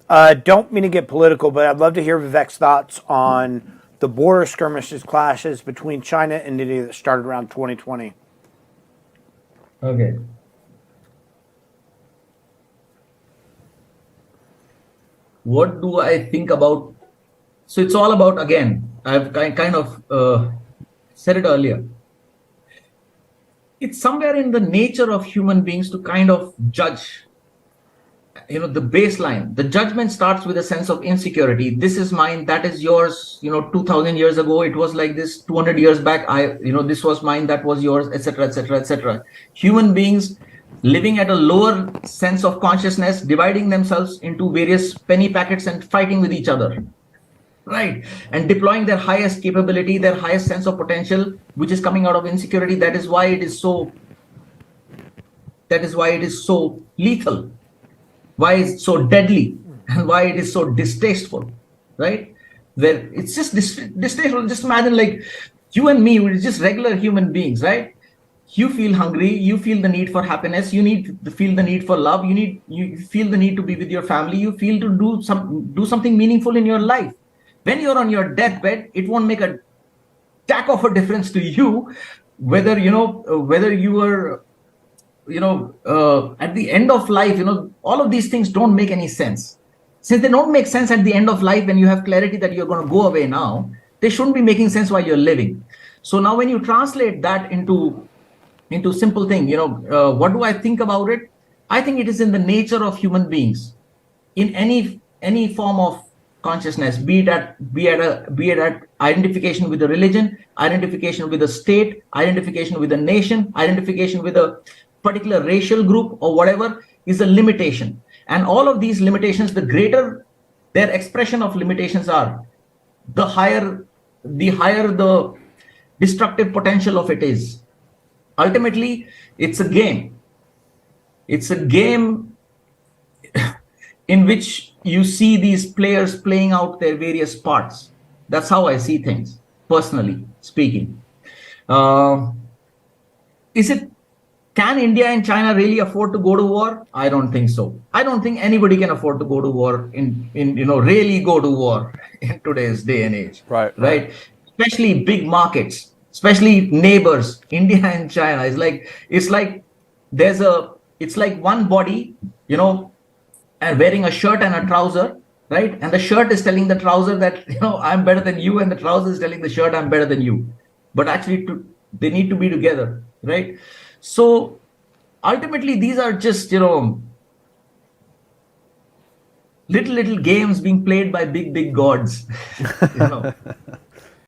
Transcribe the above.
Don't mean to get political, but I'd love to hear Vivek's thoughts on the border skirmishes, clashes between China and India that started around 2020. Okay. What do I think about? So it's all about, again, I've kind of said it earlier. It's somewhere in the nature of human beings to kind of judge, the baseline. The judgment starts with a sense of insecurity. This is mine, that is yours. 2000 years ago it was like this, 200 years back this was mine, that was yours, etc., etc., etc. Human beings living at a lower sense of consciousness, dividing themselves into various penny packets and fighting with each other, right? And deploying their highest capability, their highest sense of potential, which is coming out of insecurity. That is why it is so lethal, why it's so deadly, and why it is so distasteful, right? Where it's just distasteful. Just imagine, like, you and me, we're just regular human beings, right? You feel hungry, you feel the need for happiness, you feel the need for love, you feel the need to be with your family, you feel to do something meaningful in your life. When you're on your deathbed, it won't make a tack of a difference to you whether you are at the end of life. All of these things don't make any sense. Since they don't make sense at the end of life, when you have clarity that you're going to go away now, they shouldn't be making sense while you're living. So now when you translate that into simple thing, what do I think about it? I think it is in the nature of human beings, in any form of consciousness, be it at identification with a religion, identification with a state, identification with a nation, identification with a particular racial group or whatever, is a limitation. And all of these limitations, the greater their expression of limitations are, the higher the destructive potential of it is. Ultimately, it's a game. It's a game in which you see these players playing out their various parts. That's how I see things, personally speaking. Can India and China really afford to go to war? I don't think so. I don't think anybody can afford to go to war really go to war in today's day and age. Right? Especially big markets, especially neighbors, India and China. It's like one body, and wearing a shirt and a trouser, right? And the shirt is telling the trouser that, I'm better than you, and the trouser is telling the shirt, I'm better than you. But actually, they need to be together, right? So ultimately, these are just, little games being played by big gods,